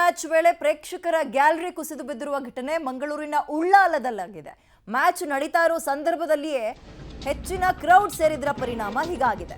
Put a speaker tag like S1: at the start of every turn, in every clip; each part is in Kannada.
S1: ಮ್ಯಾಚ್ ವೇಳೆ ಪ್ರೇಕ್ಷಕರ ಗ್ಯಾಲರಿ ಕುಸಿದು ಬಿದ್ದಿರುವ ಘಟನೆ ಮಂಗಳೂರಿನ ಉಳ್ಳಾಲದಲ್ಲಾಗಿದೆ. ಮ್ಯಾಚ್ ನಡೀತಾ ಇರೋ ಸಂದರ್ಭದಲ್ಲಿಯೇ ಹೆಚ್ಚಿನ ಕ್ರೌಡ್ ಸೇರಿದ್ರ ಪರಿಣಾಮ ಹೀಗಾಗಿದೆ.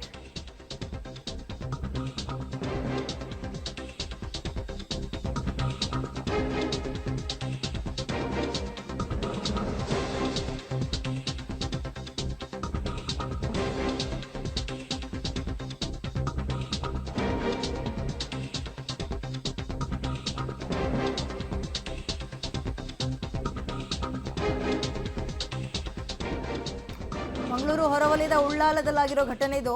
S1: ಮಂಗಳೂರು ಹೊರವಲಯದ ಉಳ್ಳಾಲದಲ್ಲಾಗಿರೋ ಘಟನೆ ಇದು.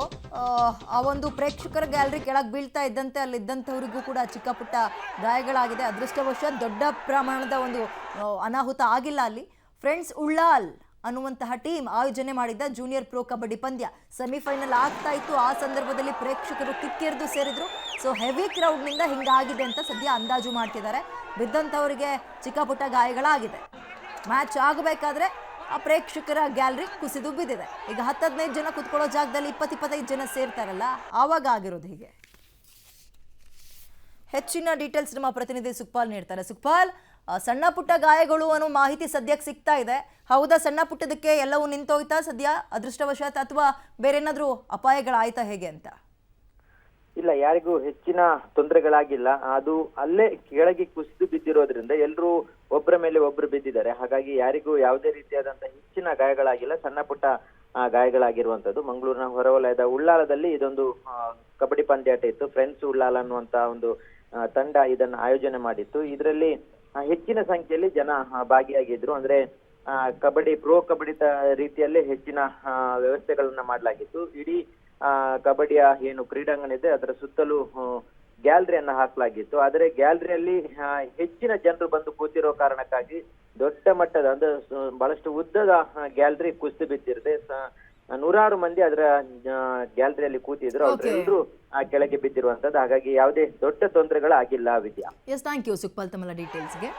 S1: ಆ ಒಂದು ಪ್ರೇಕ್ಷಕರ ಗ್ಯಾಲರಿ ಕೆಳಗೆ ಬೀಳ್ತಾ ಇದ್ದಂತೆ ಅಲ್ಲಿದ್ದಂಥವರಿಗೂ ಕೂಡ ಚಿಕ್ಕ ಪುಟ್ಟ ಗಾಯಗಳಾಗಿದೆ. ಅದೃಷ್ಟವಶಾತ್ ದೊಡ್ಡ ಪ್ರಮಾಣದ ಒಂದು ಅನಾಹುತ ಆಗಿಲ್ಲ ಅಲ್ಲಿ. ಫ್ರೆಂಡ್ಸ್ ಉಳ್ಳಾಲ್ ಅನ್ನುವಂತಹ ಟೀಮ್ ಆಯೋಜನೆ ಮಾಡಿದ್ದ ಜೂನಿಯರ್ ಪ್ರೋ ಕಬಡ್ಡಿ ಪಂದ್ಯ ಸೆಮಿಫೈನಲ್ ಆಗ್ತಾ ಇತ್ತು. ಆ ಸಂದರ್ಭದಲ್ಲಿ ಪ್ರೇಕ್ಷಕರು ಕಿಕ್ಕಿರಿದು ಸೇರಿದ್ರು. ಸೊ ಹೆವಿ ಕ್ರೌಡ್ನಿಂದ ಹಿಂಗಾಗಿದೆ ಅಂತ ಸದ್ಯ ಅಂದಾಜು ಮಾಡ್ತಿದ್ದಾರೆ. ಬಿದ್ದಂಥವರಿಗೆ ಚಿಕ್ಕ ಪುಟ್ಟ ಗಾಯಗಳಾಗಿದೆ. ಮ್ಯಾಚ್ ಆಗಬೇಕಾದ್ರೆ ಆ ಪ್ರೇಕ್ಷಕರ ಗ್ಯಾಲರಿ ಕುಸಿದು ಬಿದ್ದಿದೆ. ಈಗ 10-15 ಜನ ಕುತ್ಕೊಳ್ಳೋ ಜಾಗದಲ್ಲಿ 20-25 ಜನ ಸೇರ್ತಾರಲ್ಲ, ಆವಾಗ ಆಗಿರೋದು ಹೀಗೆ. ಹೆಚ್ಚಿನ ಡೀಟೇಲ್ಸ್ ನಮ್ಮ ಪ್ರತಿನಿಧಿ ಸುಖಪಾಲ್ ನೀಡ್ತಾರೆ. ಸುಖಪಾಲ್, ಸಣ್ಣ ಪುಟ್ಟ ಗಾಯಗಳು ಅನ್ನೋ ಮಾಹಿತಿ ಸದ್ಯಕ್ಕೆ ಸಿಗ್ತಾ ಇದೆ. ಹೌದಾ, ಸಣ್ಣ ಪುಟ್ಟದಕ್ಕೆ ಎಲ್ಲವೂ ನಿಂತೋಯ್ತಾ ಸದ್ಯ ಅದೃಷ್ಟವಶಾತ್, ಅಥವಾ ಬೇರೆ ಏನಾದರೂ ಅಪಾಯಗಳಾಯ್ತಾ ಹೇಗೆ ಅಂತ?
S2: ಇಲ್ಲ, ಯಾರಿಗೂ ಹೆಚ್ಚಿನ ತೊಂದರೆಗಳಾಗಿಲ್ಲ. ಅದು ಅಲ್ಲೇ ಕೆಳಗೆ ಕುಸಿದು ಬಿದ್ದಿರೋದ್ರಿಂದ ಎಲ್ಲರೂ ಒಬ್ಬರ ಮೇಲೆ ಒಬ್ರು ಬಿದ್ದಿದ್ದಾರೆ. ಹಾಗಾಗಿ ಯಾರಿಗೂ ಯಾವುದೇ ರೀತಿಯಾದಂತಹ ಹೆಚ್ಚಿನ ಗಾಯಗಳಾಗಿಲ್ಲ, ಸಣ್ಣ ಪುಟ್ಟ ಗಾಯಗಳಾಗಿರುವಂತದ್ದು. ಮಂಗಳೂರಿನ ಹೊರವಲಯದ ಉಳ್ಳಾಲದಲ್ಲಿ ಇದೊಂದು ಕಬಡ್ಡಿ ಪಂದ್ಯಾಟ ಇತ್ತು. ಫ್ರೆಂಡ್ಸ್ ಉಳ್ಳಾಲ ಅನ್ನುವಂತ ಒಂದು ತಂಡ ಇದನ್ನ ಆಯೋಜನೆ ಮಾಡಿತ್ತು. ಇದರಲ್ಲಿ ಹೆಚ್ಚಿನ ಸಂಖ್ಯೆಯಲ್ಲಿ ಜನ ಭಾಗಿಯಾಗಿದ್ರು. ಅಂದ್ರೆ ಕಬಡ್ಡಿ ಪ್ರೋ ಕಬಡ್ಡಿ ರೀತಿಯಲ್ಲೇ ಹೆಚ್ಚಿನ ವ್ಯವಸ್ಥೆಗಳನ್ನ ಮಾಡಲಾಗಿತ್ತು. ಇಡೀ ಕಬಡ್ಡಿಯ ಏನು ಕ್ರೀಡಾಂಗಣ ಇದೆ ಅದರ ಸುತ್ತಲೂ ಗ್ಯಾಲರಿಯನ್ನ ಹಾಕಲಾಗಿತ್ತು. ಆದರೆ ಗ್ಯಾಲರಿಯಲ್ಲಿ ಹೆಚ್ಚಿನ ಜನರು ಬಂದು ಕೂತಿರೋ ಕಾರಣಕ್ಕಾಗಿ ದೊಡ್ಡ ಮಟ್ಟದ ಅಂದ್ರೆ ಬಹಳಷ್ಟು ಉದ್ದದ ಗ್ಯಾಲರಿ ಕುಸಿದು ಬಿದ್ದಿರುತ್ತೆ. ನೂರಾರು ಮಂದಿ ಅದರ ಗ್ಯಾಲರಿಯಲ್ಲಿ ಕೂತಿದ್ರು. ಅವರೆಲ್ಲರೂ ಕೆಳಗೆ ಬಿದ್ದಿರುವಂತದ್ದು. ಹಾಗಾಗಿ ಯಾವುದೇ ದೊಡ್ಡ ತೊಂದರೆಗಳಾಗಿಲ್ಲ ವಿದ್ಯಾ.
S1: ಎಸ್, ಥ್ಯಾಂಕ್ ಯು ಸುಖಪಾಲ್ ತಮ್ಮ ಡೀಟೇಲ್ಸ್ಗೆ.